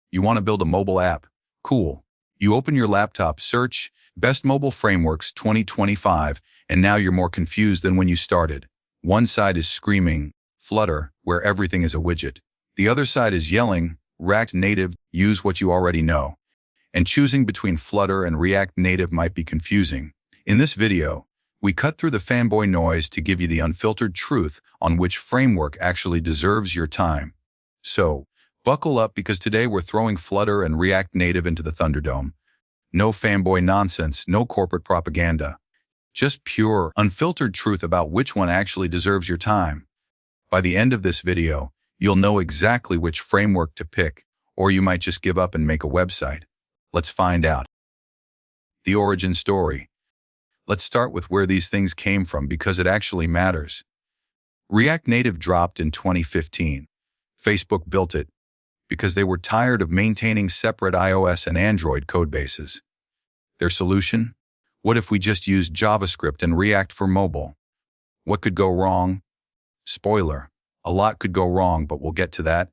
You want to build a mobile app? Cool. You open your laptop, search Best Mobile Frameworks 2025, and now you're more confused than when you started. One side is screaming, Flutter, where everything is a widget. The other side is yelling, React Native, use what you already know. And choosing between Flutter and React Native might be confusing. In this video, we cut through the fanboy noise to give you the unfiltered truth on which framework actually deserves your time. So, buckle up because today we're throwing Flutter and React Native into the Thunderdome. No fanboy nonsense, no corporate propaganda. Just pure, unfiltered truth about which one actually deserves your time. By the end of this video, you'll know exactly which framework to pick, or you might just give up and make a website. Let's find out. The origin story. Let's start with where these things came from because it actually matters. React Native dropped in 2015. Facebook built it because they were tired of maintaining separate iOS and Android codebases. Their solution? What if we just used JavaScript and React for mobile? What could go wrong? Spoiler, a lot could go wrong, but we'll get to that.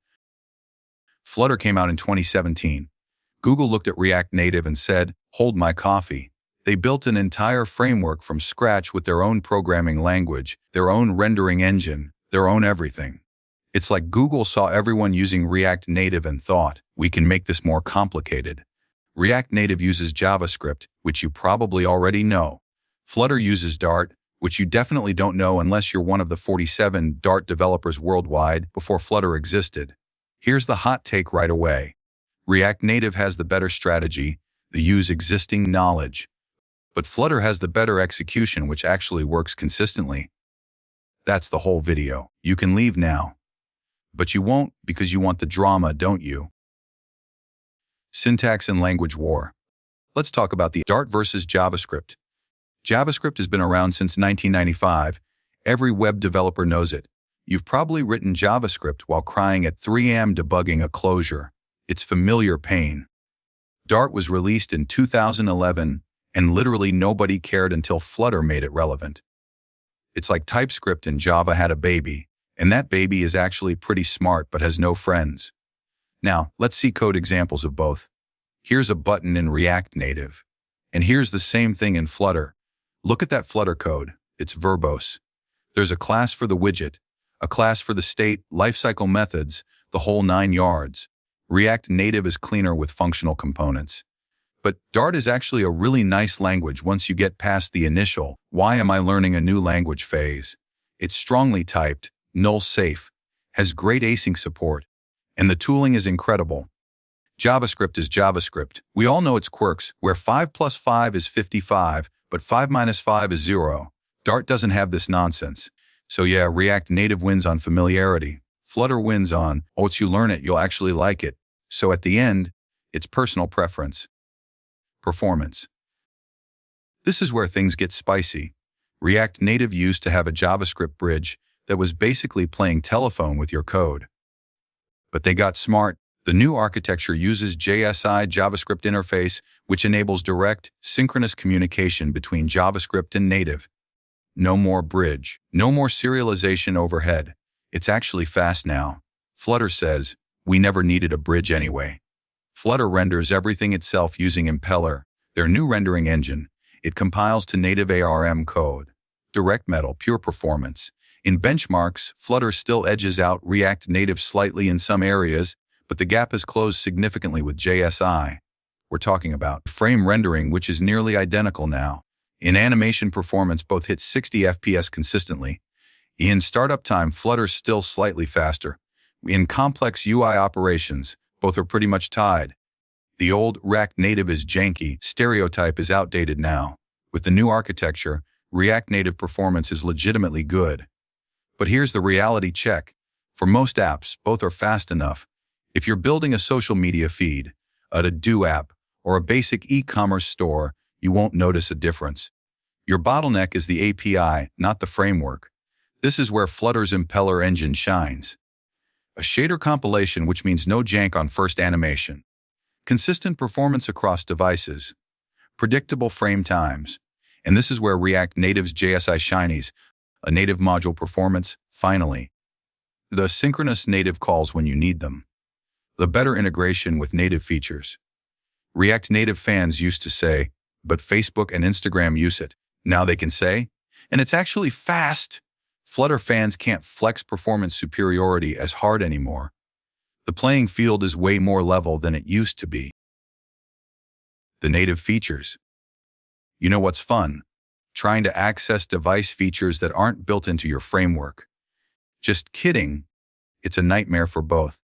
Flutter came out in 2017. Google looked at React Native and said, hold my coffee. They built an entire framework from scratch with their own programming language, their own rendering engine, their own everything. It's like Google saw everyone using React Native and thought, we can make this more complicated. React Native uses JavaScript, which you probably already know. Flutter uses Dart, which you definitely don't know unless you're one of the 47 Dart developers worldwide before Flutter existed. Here's the hot take right away. React Native has the better strategy, they use existing knowledge. But Flutter has the better execution, which actually works consistently. That's the whole video. You can leave now. But you won't because you want the drama, don't you? Syntax and language war. Let's talk about the Dart versus JavaScript. JavaScript has been around since 1995. Every web developer knows it. You've probably written JavaScript while crying at 3 a.m. debugging a closure. It's familiar pain. Dart was released in 2011, and literally nobody cared until Flutter made it relevant. It's like TypeScript and Java had a baby, and that baby is actually pretty smart but has no friends. Now, let's see code examples of both. Here's a button in React Native, and here's the same thing in Flutter. Look at that Flutter code. It's verbose. There's a class for the widget, a class for the state, lifecycle methods, the whole 9 yards. React Native is cleaner with functional components. But Dart is actually a really nice language once you get past the initial, why am I learning a new language phase? It's strongly typed, null safe, has great async support, and the tooling is incredible. JavaScript is JavaScript. We all know its quirks, where 5 plus 5 is 55, but 5 minus 5 is 0. Dart doesn't have this nonsense. So yeah, React Native wins on familiarity. Flutter wins on, once you learn it, you'll actually like it. So at the end, it's personal preference. Performance. This is where things get spicy. React Native used to have a JavaScript bridge that was basically playing telephone with your code. But they got smart. The new architecture uses JSI JavaScript Interface, which enables direct, synchronous communication between JavaScript and native. No more bridge, no more serialization overhead. It's actually fast now. Flutter says, we never needed a bridge anyway. Flutter renders everything itself using Impeller, their new rendering engine. It compiles to native ARM code. Direct metal, pure performance. In benchmarks, Flutter still edges out React Native slightly in some areas, but the gap has closed significantly with JSI. We're talking about frame rendering, which is nearly identical now. In animation performance, both hit 60 FPS consistently. In startup time, Flutter's still slightly faster. In complex UI operations, both are pretty much tied. The old React Native is janky stereotype is outdated now. With the new architecture, React Native performance is legitimately good. But here's the reality check. For most apps, both are fast enough. If you're building a social media feed, a to-do app, or a basic e-commerce store, you won't notice a difference. Your bottleneck is the API, not the framework. This is where Flutter's Impeller engine shines. A shader compilation, which means no jank on first animation. Consistent performance across devices. Predictable frame times. And this is where React Native's JSI shines. A native module performance, finally. The synchronous native calls when you need them. The better integration with native features. React Native fans used to say, but Facebook and Instagram use it. Now they can say, and it's actually fast. Flutter fans can't flex performance superiority as hard anymore. The playing field is way more level than it used to be. The native features. You know what's fun? Trying to access device features that aren't built into your framework. Just kidding. It's a nightmare for both.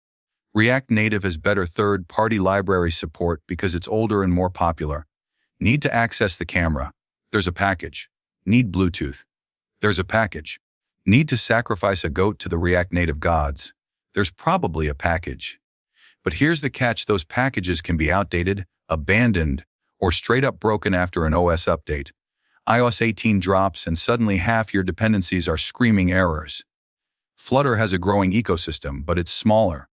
React Native has better third-party library support because it's older and more popular. Need to access the camera? There's a package. Need Bluetooth? There's a package. Need to sacrifice a goat to the React Native gods? There's probably a package. But here's the catch: those packages can be outdated, abandoned, or straight up broken after an OS update. iOS 18 drops and suddenly half your dependencies are screaming errors. Flutter has a growing ecosystem, but it's smaller.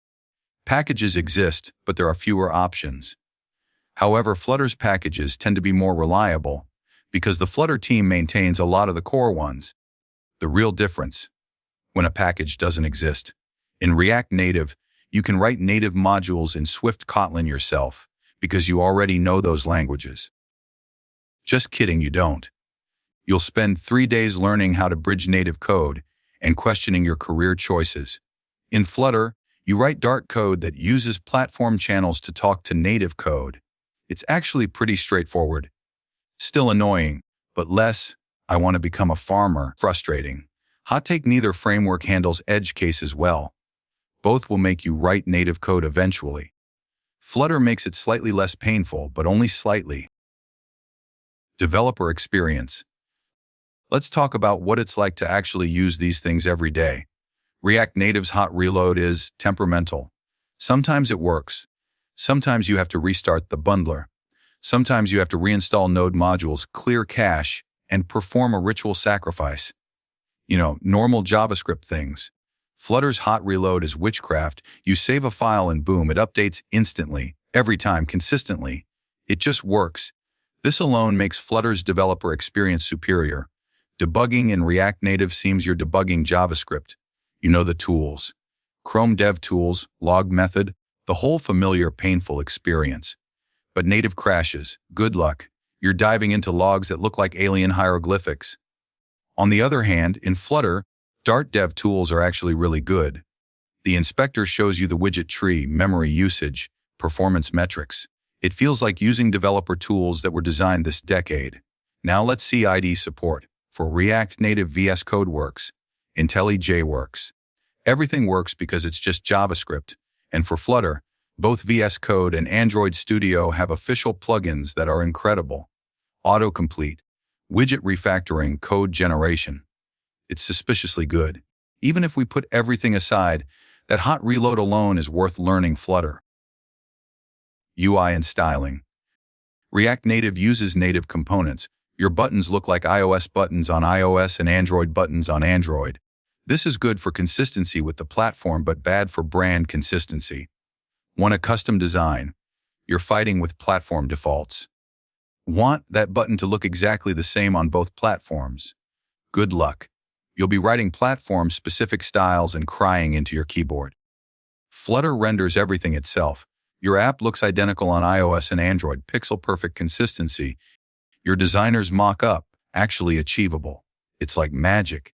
Packages exist, but there are fewer options. However, Flutter's packages tend to be more reliable because the Flutter team maintains a lot of the core ones. The real difference: when a package doesn't exist. In React Native, you can write native modules in Swift Kotlin yourself because you already know those languages. Just kidding, you don't. You'll spend 3 days learning how to bridge native code and questioning your career choices. In Flutter, you write Dart code that uses platform channels to talk to native code. It's actually pretty straightforward. Still annoying, but less, I want to become a farmer, frustrating. Hot take: neither framework handles edge cases well. Both will make you write native code eventually. Flutter makes it slightly less painful, but only slightly. Developer experience. Let's talk about what it's like to actually use these things every day. React Native's hot reload is temperamental. Sometimes it works. Sometimes you have to restart the bundler. Sometimes you have to reinstall node modules, clear cache, and perform a ritual sacrifice. Normal JavaScript things. Flutter's hot reload is witchcraft. You save a file and boom, it updates instantly, every time, consistently. It just works. This alone makes Flutter's developer experience superior. Debugging in React Native seems you're debugging JavaScript. You know the tools. Chrome Dev Tools, log method, the whole familiar painful experience. But native crashes. Good luck. You're diving into logs that look like alien hieroglyphics. On the other hand, in Flutter, Dart Dev Tools are actually really good. The inspector shows you the widget tree, memory usage, performance metrics. It feels like using developer tools that were designed this decade. Now let's see IDE support. For React Native, VS Code works. IntelliJ works. Everything works because it's just JavaScript. And for Flutter, both VS Code and Android Studio have official plugins that are incredible. Autocomplete, widget refactoring, code generation. It's suspiciously good. Even if we put everything aside, that hot reload alone is worth learning Flutter. UI and styling. React Native uses native components. Your buttons look like iOS buttons on iOS and Android buttons on Android. This is good for consistency with the platform, but bad for brand consistency. Want a custom design? You're fighting with platform defaults. Want that button to look exactly the same on both platforms? Good luck. You'll be writing platform-specific styles and crying into your keyboard. Flutter renders everything itself. Your app looks identical on iOS and Android, pixel-perfect consistency. Your designer's mock-up, actually achievable. It's like magic.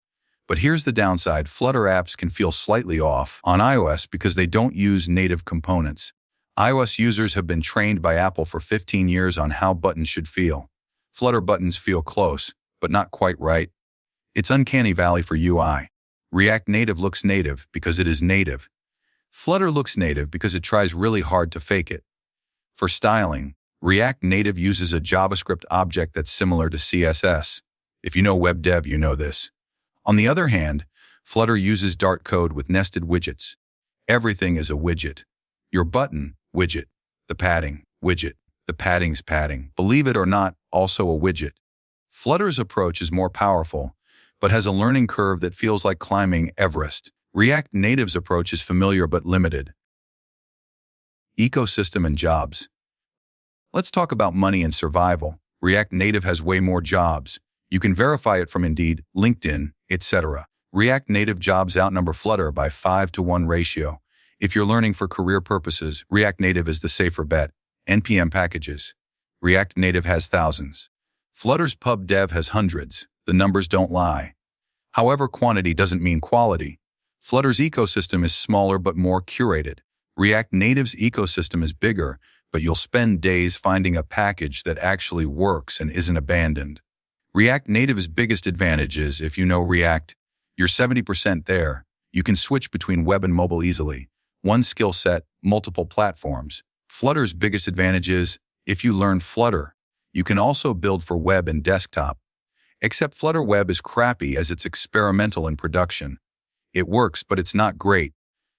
But here's the downside: Flutter apps can feel slightly off on iOS because they don't use native components. iOS users have been trained by Apple for 15 years on how buttons should feel. Flutter buttons feel close, but not quite right. It's uncanny valley for UI. React Native looks native because it is native. Flutter looks native because it tries really hard to fake it. For styling, React Native uses a JavaScript object that's similar to CSS. If you know web dev, you know this. On the other hand, Flutter uses Dart code with nested widgets. Everything is a widget. Your button, widget. The padding, widget. The padding's padding. Believe it or not, also a widget. Flutter's approach is more powerful, but has a learning curve that feels like climbing Everest. React Native's approach is familiar but limited. Ecosystem and jobs. Let's talk about money and survival. React Native has way more jobs. You can verify it from Indeed, LinkedIn, etc. React Native jobs outnumber Flutter by 5-to-1 ratio. If you're learning for career purposes, React Native is the safer bet. NPM packages. React Native has thousands. Flutter's pub dev has hundreds. The numbers don't lie. However, quantity doesn't mean quality. Flutter's ecosystem is smaller but more curated. React Native's ecosystem is bigger, but you'll spend days finding a package that actually works and isn't abandoned. React Native's biggest advantage is, if you know React, you're 70% there. You can switch between web and mobile easily. One skill set, multiple platforms. Flutter's biggest advantage is, if you learn Flutter, you can also build for web and desktop. Except Flutter Web is crappy as it's experimental in production. It works, but it's not great.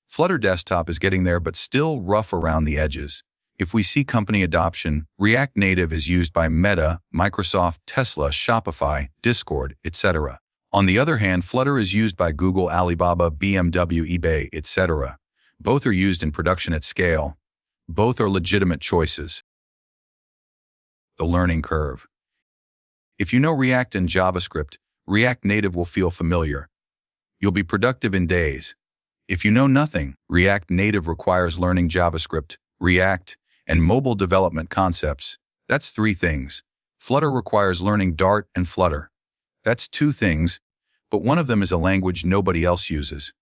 Flutter Desktop is getting there, but still rough around the edges. If we see company adoption, React Native is used by Meta, Microsoft, Tesla, Shopify, Discord, etc. On the other hand, Flutter is used by Google, Alibaba, BMW, eBay, etc. Both are used in production at scale. Both are legitimate choices. The learning curve. If you know React and JavaScript, React Native will feel familiar. You'll be productive in days. If you know nothing, React Native requires learning JavaScript, React, and mobile development concepts. That's 3 things. Flutter requires learning Dart and Flutter. That's 2 things, but one of them is a language nobody else uses.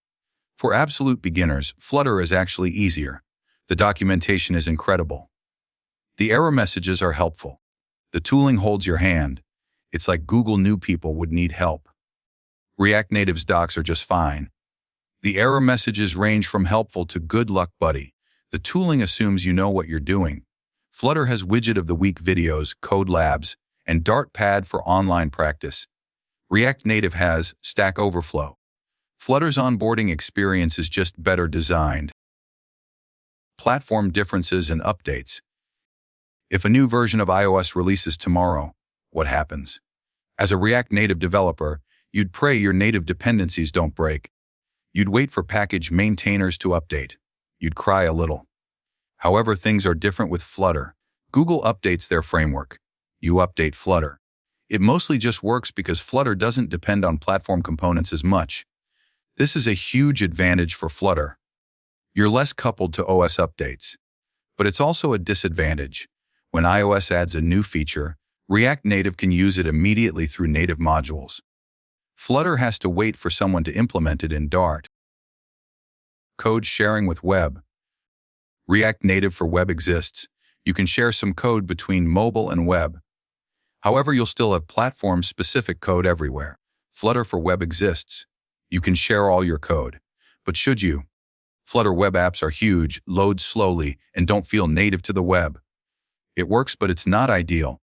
For absolute beginners, Flutter is actually easier. The documentation is incredible. The error messages are helpful. The tooling holds your hand. It's like Google knew people would need help. React Native's docs are just fine. The error messages range from helpful to good luck buddy. The tooling assumes you know what you're doing. Flutter has Widget of the Week videos, code labs, and Dartpad for online practice. React Native has Stack Overflow. Flutter's onboarding experience is just better designed. Platform differences and updates. If a new version of iOS releases tomorrow, what happens? As a React Native developer, you'd pray your native dependencies don't break. You'd wait for package maintainers to update. You'd cry a little. However, things are different with Flutter. Google updates their framework. You update Flutter. It mostly just works because Flutter doesn't depend on platform components as much. This is a huge advantage for Flutter. You're less coupled to OS updates. But it's also a disadvantage. When iOS adds a new feature, React Native can use it immediately through native modules. Flutter has to wait for someone to implement it in Dart. Code sharing with web. React Native for web exists. You can share some code between mobile and web. However, you'll still have platform-specific code everywhere. Flutter for web exists. You can share all your code. But should you? Flutter web apps are huge, load slowly, and don't feel native to the web. It works, but it's not ideal.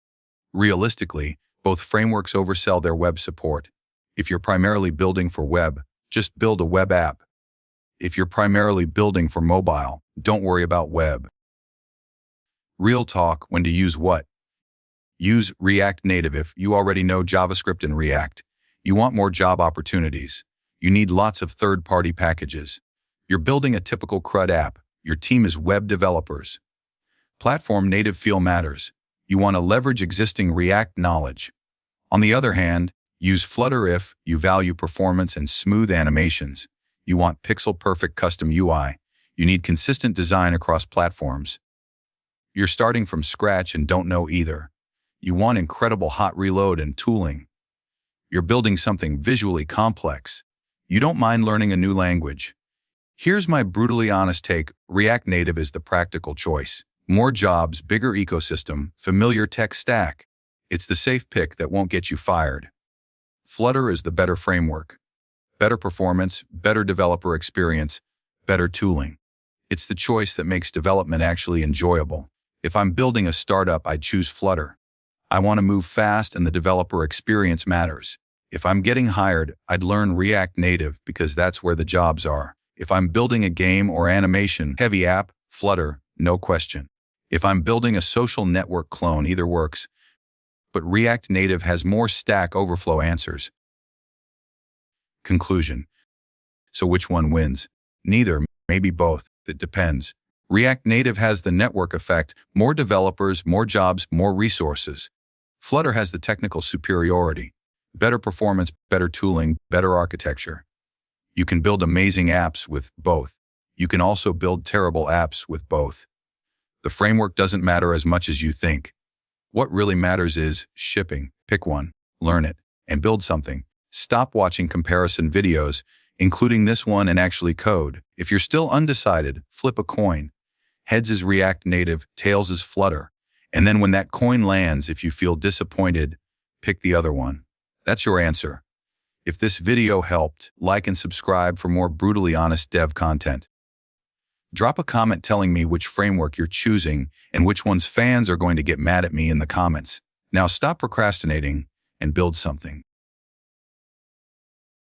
Realistically, both frameworks oversell their web support. If you're primarily building for web, just build a web app. If you're primarily building for mobile, don't worry about web. Real talk, when to use what? Use React Native if you already know JavaScript and React. You want more job opportunities. You need lots of third-party packages. You're building a typical CRUD app. Your team is web developers. Platform native feel matters. You want to leverage existing React knowledge. On the other hand, use Flutter if you value performance and smooth animations. You want pixel-perfect custom UI. You need consistent design across platforms. You're starting from scratch and don't know either. You want incredible hot reload and tooling. You're building something visually complex. You don't mind learning a new language. Here's my brutally honest take. React Native is the practical choice. More jobs, bigger ecosystem, familiar tech stack. It's the safe pick that won't get you fired. Flutter is the better framework. Better performance, better developer experience, better tooling. It's the choice that makes development actually enjoyable. If I'm building a startup, I'd choose Flutter. I want to move fast and the developer experience matters. If I'm getting hired, I'd learn React Native because that's where the jobs are. If I'm building a game or animation-heavy app, Flutter, no question. If I'm building a social network clone, either works. But React Native has more Stack Overflow answers. Conclusion. So which one wins? Neither, maybe both. It depends. React Native has the network effect, more developers, more jobs, more resources. Flutter has the technical superiority. Better performance, better tooling, better architecture. You can build amazing apps with both. You can also build terrible apps with both. The framework doesn't matter as much as you think. What really matters is shipping. Pick one, learn it, and build something. Stop watching comparison videos, including this one, and actually code. If you're still undecided, flip a coin. Heads is React Native, tails is Flutter. And then when that coin lands, if you feel disappointed, pick the other one. That's your answer. If this video helped, like and subscribe for more brutally honest dev content. Drop a comment telling me which framework you're choosing and which one's fans are going to get mad at me in the comments. Now stop procrastinating and build something.